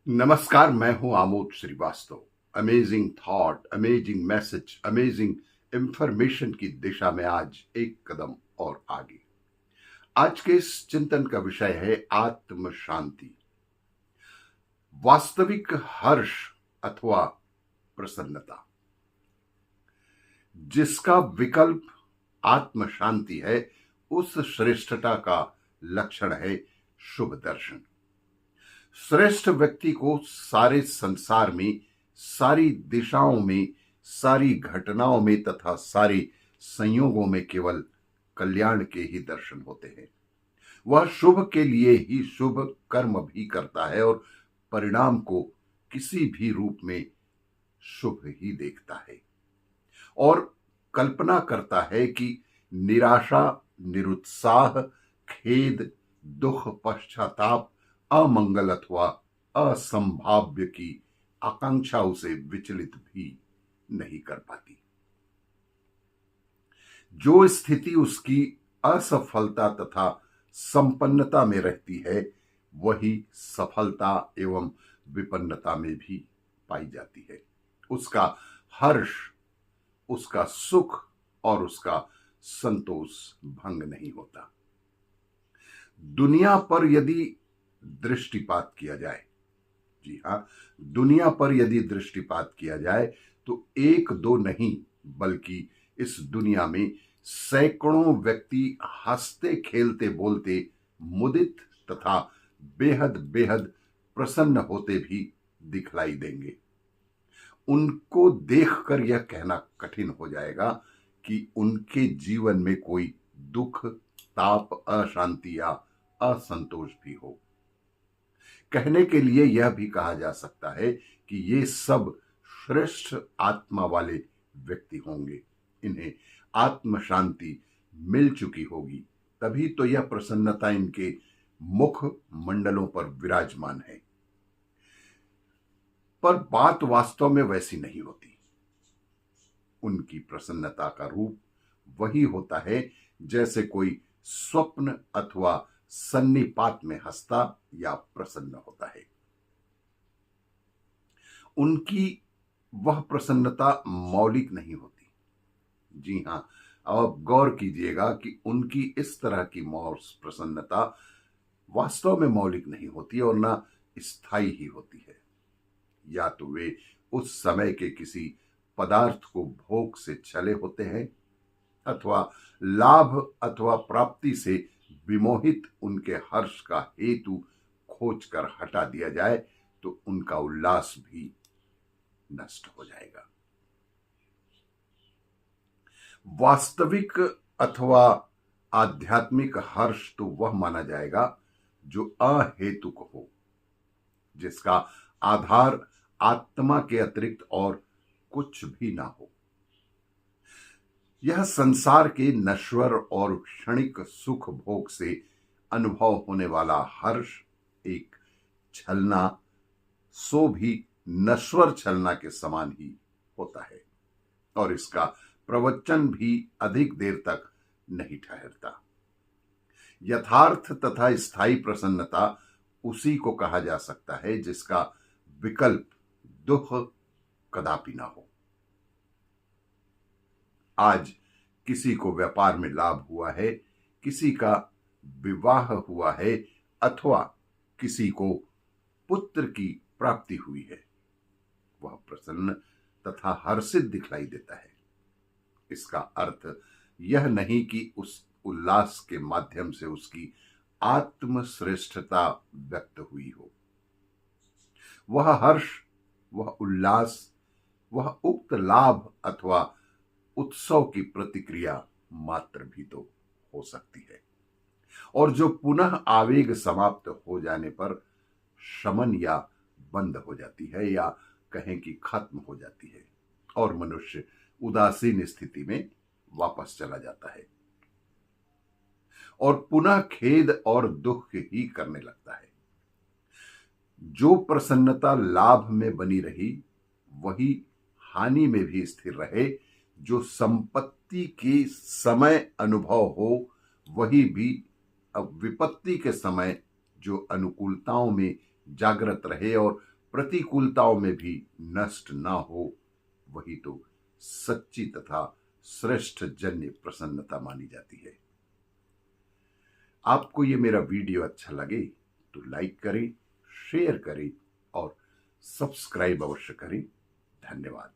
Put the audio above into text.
नमस्कार, मैं हूं Amod Srivastava. Amazing thought, amazing message, amazing information की दिशा में आज एक कदम और आगे। आज के इस चिंतन का विषय है आत्म शांति। वास्तविक हर्ष अथवा प्रसन्नता, जिसका विकल्प आत्म शांति है, उस श्रेष्ठता का लक्षण है शुभ दर्शन। श्रेष्ठ व्यक्ति को सारे संसार में, सारी दिशाओं में, सारी घटनाओं में तथा सारे संयोगों में केवल कल्याण के ही दर्शन होते हैं। वह शुभ के लिए ही शुभ कर्म भी करता है और परिणाम को किसी भी रूप में शुभ ही देखता है और कल्पना करता है कि निराशा, निरुत्साह, खेद, दुख, पश्चाताप, अमंगल अथवा असंभाव्य की आकांक्षा उसे विचलित भी नहीं कर पाती। जो स्थिति उसकी असफलता तथा संपन्नता में रहती है, वही सफलता एवं विपन्नता में भी पाई जाती है। उसका हर्ष, उसका सुख और उसका संतोष भंग नहीं होता। दुनिया पर यदि दृष्टिपात किया जाए, जी हां, दुनिया पर यदि दृष्टिपात किया जाए तो एक दो नहीं बल्कि इस दुनिया में सैकड़ों व्यक्ति हंसते खेलते बोलते मुदित तथा बेहद बेहद प्रसन्न होते भी दिखलाई देंगे। उनको देखकर यह कहना कठिन हो जाएगा कि उनके जीवन में कोई दुख, ताप, अशांति या असंतोष भी हो। कहने के लिए यह भी कहा जा सकता है कि ये सब श्रेष्ठ आत्मा वाले व्यक्ति होंगे। इन्हें आत्म शांति मिल चुकी होगी, तभी तो यह प्रसन्नता इनके मुख मंडलों पर विराजमान है। पर बात वास्तव में वैसी नहीं होती। उनकी प्रसन्नता का रूप वही होता है जैसे कोई स्वप्न अथवा सन्निपात में हंसता या प्रसन्न होता है। उनकी वह प्रसन्नता मौलिक नहीं होती। जी हां, आप गौर कीजिएगा कि उनकी इस तरह की प्रसन्नता वास्तव में मौलिक नहीं होती और ना स्थायी ही होती है। या तो वे उस समय के किसी पदार्थ को भोग से छले होते हैं अथवा लाभ अथवा प्राप्ति से विमोहित उनके हर्ष का हेतु खोजकर हटा दिया जाए तो उनका उल्लास भी नष्ट हो जाएगा। वास्तविक अथवा आध्यात्मिक हर्ष तो वह माना जाएगा जो अहेतुक हो, जिसका आधार आत्मा के अतिरिक्त और कुछ भी ना हो। यह संसार के नश्वर और क्षणिक सुख भोग से अनुभव होने वाला हर्ष एक छलना, सो भी नश्वर छलना के समान ही होता है और इसका प्रवचन भी अधिक देर तक नहीं ठहरता। यथार्थ तथा स्थायी प्रसन्नता उसी को कहा जा सकता है जिसका विकल्प दुख कदापि ना हो। आज किसी को व्यापार में लाभ हुआ है, किसी का विवाह हुआ है अथवा किसी को पुत्र की प्राप्ति हुई है, वह प्रसन्न तथा हर्षित दिखलाई देता है। इसका अर्थ यह नहीं कि उस उल्लास के माध्यम से उसकी आत्मश्रेष्ठता व्यक्त हुई हो। वह हर्ष, वह उल्लास, वह उक्त लाभ अथवा उत्सव की प्रतिक्रिया मात्र भी तो हो सकती है और जो पुनः आवेग समाप्त हो जाने पर शमन या बंद हो जाती है या कहें कि खत्म हो जाती है और मनुष्य उदासीन स्थिति में वापस चला जाता है और पुनः खेद और दुख ही करने लगता है। जो प्रसन्नता लाभ में बनी रही, वही हानि में भी स्थिर रहे। जो संपत्ति के समय अनुभव हो, वही भी अब विपत्ति के समय जो अनुकूलताओं में जागृत रहे और प्रतिकूलताओं में भी नष्ट ना हो, वही तो सच्ची तथा श्रेष्ठ जन्य प्रसन्नता मानी जाती है। आपको ये मेरा वीडियो अच्छा लगे तो लाइक करें, शेयर करें और सब्सक्राइब अवश्य करें। धन्यवाद।